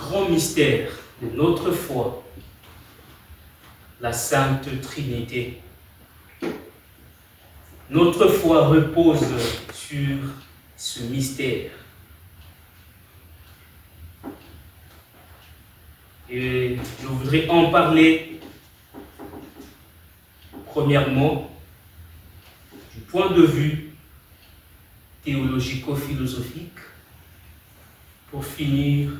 grand mystère de notre foi, la Sainte Trinité. Notre foi repose sur ce mystère. Et je voudrais en parler premièrement du point de vue théologico-philosophique pour finir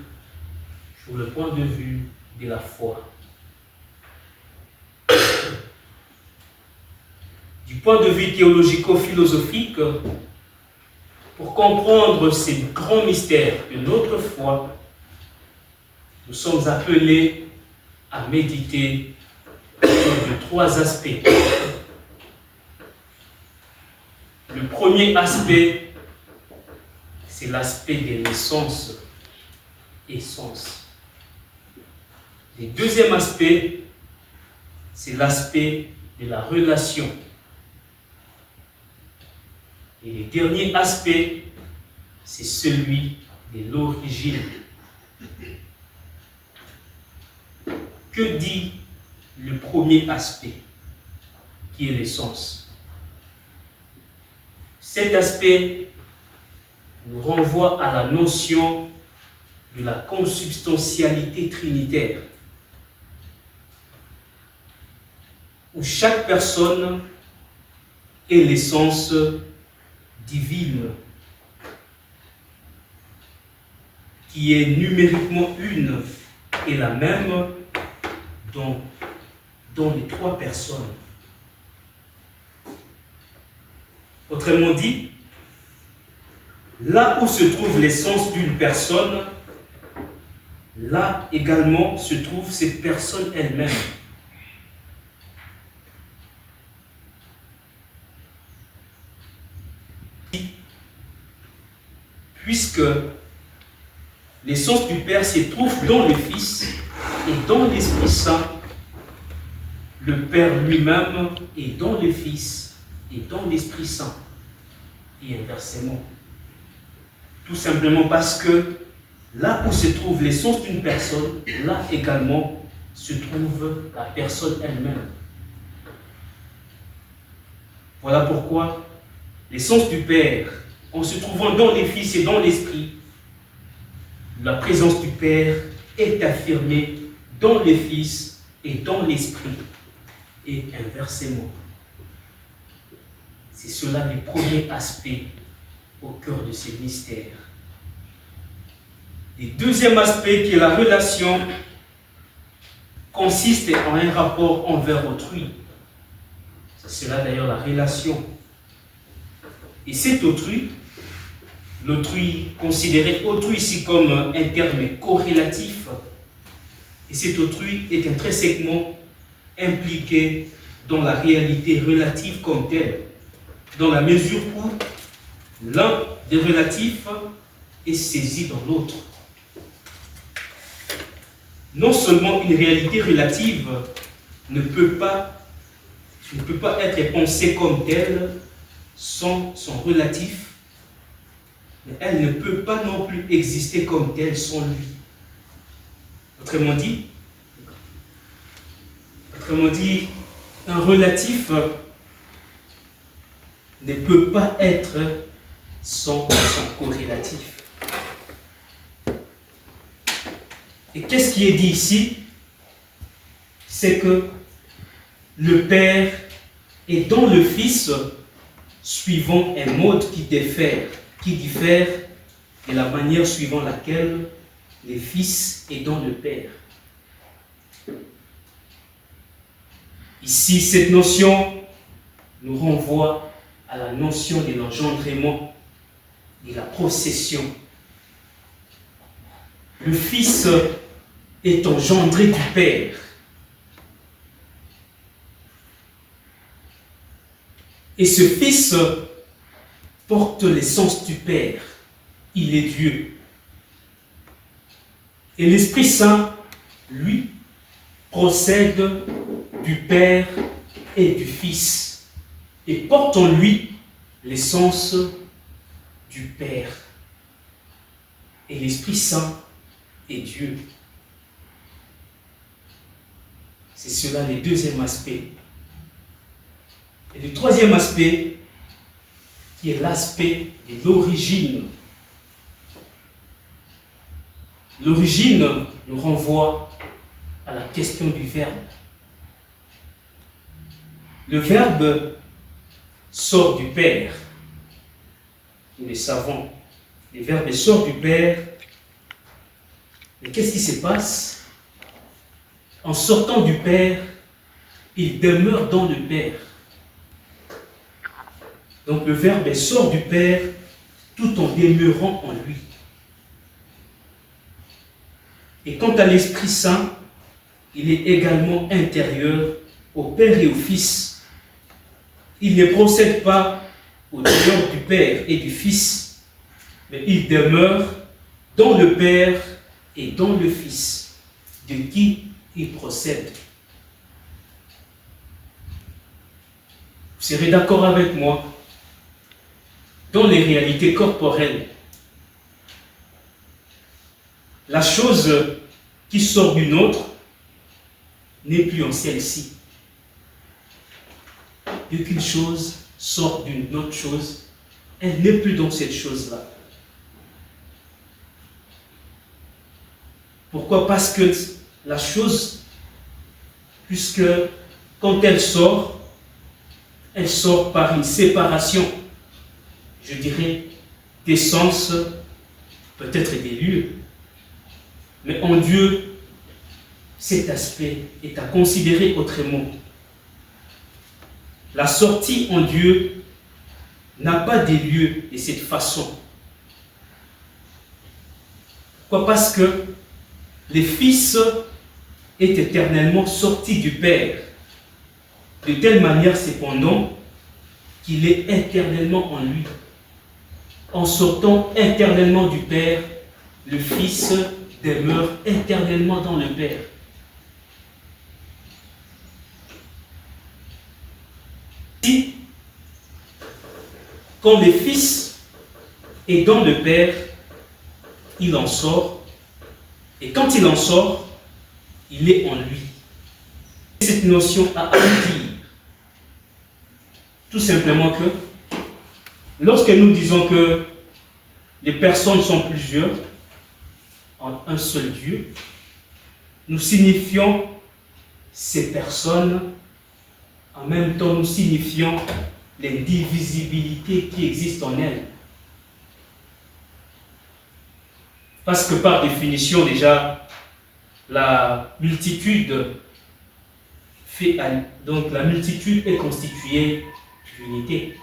sur le point de vue de la foi. Du point de vue théologico-philosophique, pour comprendre ces grands mystères de notre foi, nous sommes appelés à méditer sur trois aspects. Le premier aspect, c'est l'aspect des naissances, essence. Le deuxième aspect, c'est l'aspect de la relation. Et le dernier aspect, c'est celui de l'origine. Que dit le premier aspect, qui est l'essence? Cet aspect nous renvoie à la notion de la consubstantialité trinitaire, où chaque personne est l'essence divine, qui est numériquement une et la même dans les trois personnes. Autrement dit, là où se trouve l'essence d'une personne, là également se trouve cette personne elle-même. Puisque l'essence du Père se trouve dans le Fils et dans l'Esprit Saint, le Père lui-même est dans le Fils et dans l'Esprit Saint, et inversement. Tout simplement parce que là où se trouve l'essence d'une personne, là également se trouve la personne elle-même. Voilà pourquoi l'essence du Père, en se trouvant dans les Fils et dans l'Esprit, la présence du Père est affirmée dans les Fils et dans l'Esprit, et inversement. C'est cela le premier aspect au cœur de ce mystère. Le deuxième aspect, qui est la relation, consiste en un rapport envers autrui. C'est là d'ailleurs la relation. Et cet autrui, l'autrui, considéré autrui ici comme un terme corrélatif, et cet autrui est intrinsèquement impliqué dans la réalité relative comme telle, dans la mesure où l'un des relatifs est saisi dans l'autre. Non seulement une réalité relative ne peut pas être pensée comme telle sans son relatif, mais elle ne peut pas non plus exister comme telle sans lui. Autrement dit, un relatif ne peut pas être sans son corrélatif. Et qu'est-ce qui est dit ici? C'est que le Père est dans le Fils suivant un mode qui diffère de la manière suivant laquelle le Fils est dans le Père. Ici, cette notion nous renvoie à la notion de l'engendrement, de la procession. Le Fils est engendré du Père. Et ce Fils porte l'essence du Père. Il est Dieu. Et l'Esprit Saint, lui, procède du Père et du Fils et porte en lui l'essence du Père. Et l'Esprit Saint est Dieu. C'est cela le deuxième aspect. Et le troisième aspect, qui est l'aspect de l'origine. L'origine nous renvoie à la question du verbe. Le verbe sort du Père. Nous le savons. Le verbe sort du Père. Mais qu'est-ce qui se passe? En sortant du Père, il demeure dans le Père. Donc le verbe sort du Père tout en demeurant en lui. Et quant à l'Esprit Saint, il est également intérieur au Père et au Fils. Il ne procède pas au dehors du Père et du Fils, mais il demeure dans le Père et dans le Fils, de qui il procède. Vous serez d'accord avec moi? Dans les réalités corporelles, la chose qui sort d'une autre n'est plus en celle-ci. Dès qu'une chose sort d'une autre chose, elle n'est plus dans cette chose-là. Pourquoi? Parce que la chose, puisque quand elle sort par une séparation, je dirais, d'essence, peut-être des lieux. Mais en Dieu, cet aspect est à considérer autrement. La sortie en Dieu n'a pas des lieux de cette façon. Pourquoi? Parce que le Fils est éternellement sorti du Père, de telle manière cependant qu'il est éternellement en lui. En sortant éternellement du Père, le Fils demeure éternellement dans le Père. Si, quand le Fils est dans le Père, il en sort, et quand il en sort, il est en lui. Cette notion a à dire, tout simplement que, lorsque nous disons que les personnes sont plusieurs, en un seul Dieu, nous signifions ces personnes, en même temps nous signifions l'indivisibilité qui existe en elles. Parce que par définition déjà, la multitude est constituée d'unité.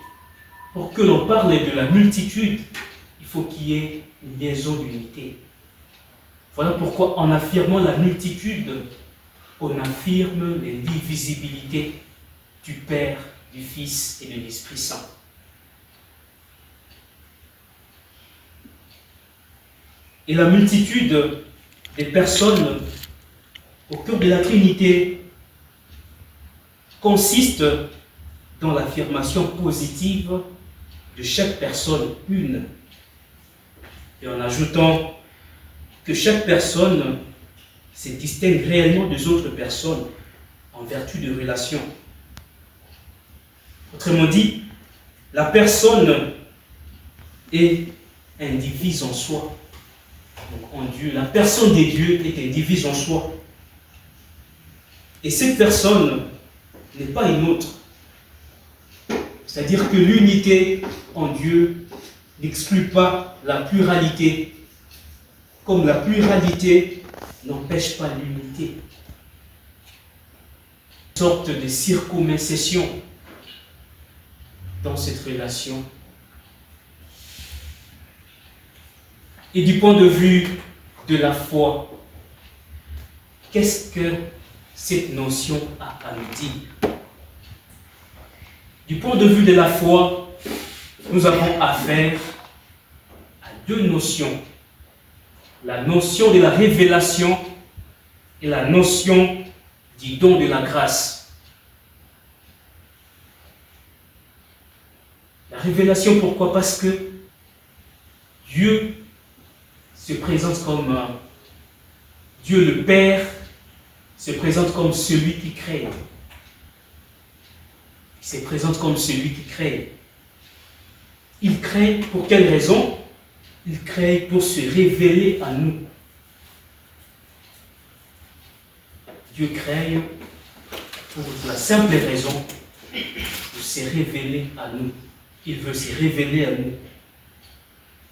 Pour que l'on parle de la multitude, il faut qu'il y ait une liaison d'unité. Voilà pourquoi en affirmant la multitude, on affirme l'indivisibilité du Père, du Fils et de l'Esprit Saint. Et la multitude des personnes au cœur de la Trinité consiste dans l'affirmation positive de chaque personne une. Et en ajoutant que chaque personne se distingue réellement des autres personnes en vertu de relations. Autrement dit, la personne est indivise en soi. Donc en Dieu, la personne des dieux est indivise en soi. Et cette personne n'est pas une autre. C'est-à-dire que l'unité en Dieu n'exclut pas la pluralité, comme la pluralité n'empêche pas l'unité. Une sorte de circumcision dans cette relation. Et du point de vue de la foi, qu'est-ce que cette notion a à nous dire? Du point de vue de la foi, nous avons affaire à deux notions. La notion de la révélation et la notion du don de la grâce. La révélation, pourquoi? Parce que Dieu se présente comme Dieu le Père se présente comme celui qui crée. Il se présente comme celui qui crée. Il crée pour quelle raison? Il crée pour se révéler à nous. Dieu crée pour la simple raison de se révéler à nous. Il veut se révéler à nous.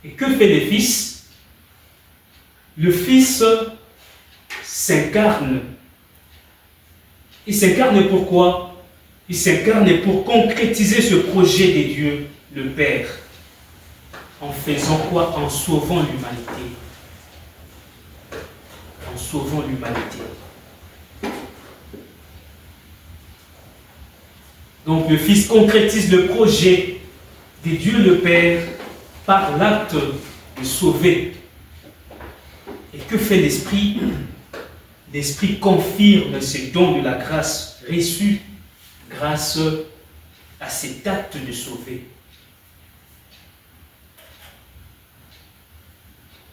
Et que fait le Fils? Le Fils s'incarne. Il s'incarne pourquoi? Il s'incarne pour concrétiser ce projet de Dieu, le Père. En faisant quoi? En sauvant l'humanité. En sauvant l'humanité. Donc le Fils concrétise le projet de Dieu le Père par l'acte de sauver. Et que fait l'Esprit? L'Esprit confirme ce don de la grâce reçue grâce à cet acte de sauver.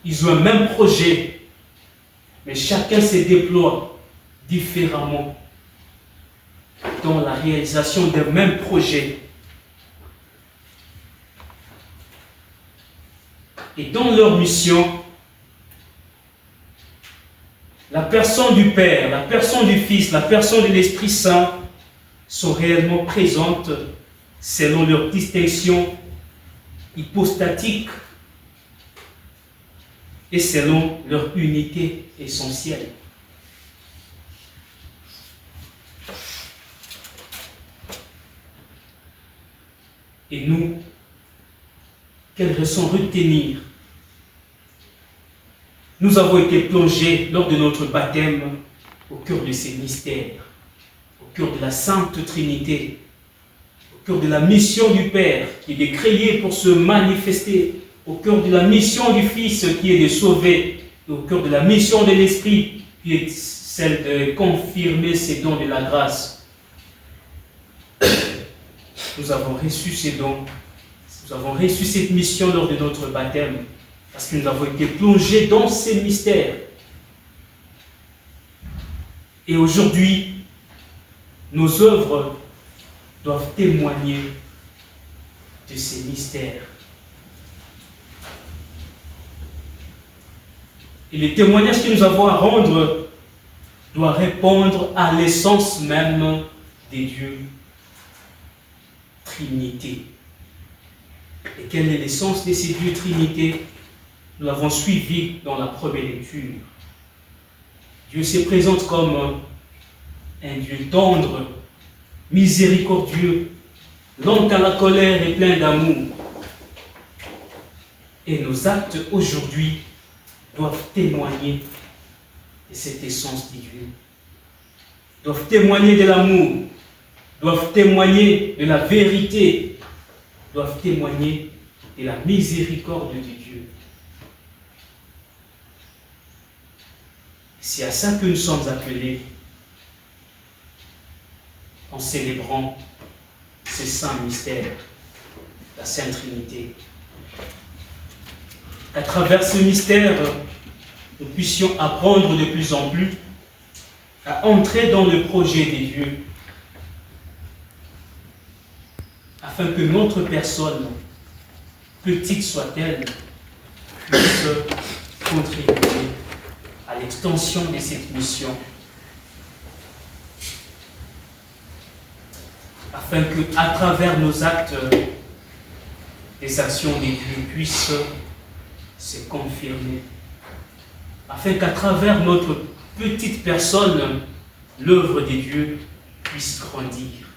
Ils ont un même projet, mais chacun se déploie différemment dans la réalisation d'un même projet. Et dans leur mission, la personne du Père, la personne du Fils, la personne de l'Esprit Saint sont réellement présentes selon leur distinction hypostatique et selon leur unité essentielle. Et nous, quelle leçon retenir? Nous avons été plongés lors de notre baptême au cœur de ces mystères, au cœur de la Sainte Trinité, au cœur de la mission du Père qui est de créer pour se manifester, au cœur de la mission du Fils qui est de sauver, et au cœur de la mission de l'Esprit qui est celle de confirmer ces dons de la grâce. Nous avons reçu ces dons, nous avons reçu cette mission lors de notre baptême, parce que nous avons été plongés dans ces mystères. Et aujourd'hui, nos œuvres doivent témoigner de ces mystères. Et le témoignage que nous avons à rendre doit répondre à l'essence même des dieux. Trinité. Et quelle est l'essence de ces dieux Trinité? Nous l'avons suivi dans la première lecture. Dieu se présente comme un Dieu tendre, miséricordieux, lent à la colère et plein d'amour. Et nos actes aujourd'hui doivent témoigner de cette essence de Dieu. Doivent témoigner de l'amour, doivent témoigner de la vérité, doivent témoigner de la miséricorde de Dieu. C'est à ça que nous sommes appelés en célébrant ce saint mystère, la Sainte Trinité. À travers ce mystère, nous puissions apprendre de plus en plus à entrer dans le projet de Dieu, afin que notre personne, petite soit-elle, puisse contribuer à l'extension de cette mission, afin que, à travers nos actes, les actions de Dieu puissent se confirmer, afin qu'à travers notre petite personne, l'œuvre de Dieu puisse grandir,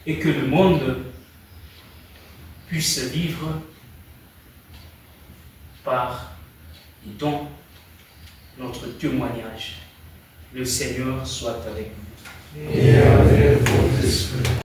et que le monde puisse vivre par et dans notre témoignage. Le Seigneur soit avec vous. Et avec votre esprit.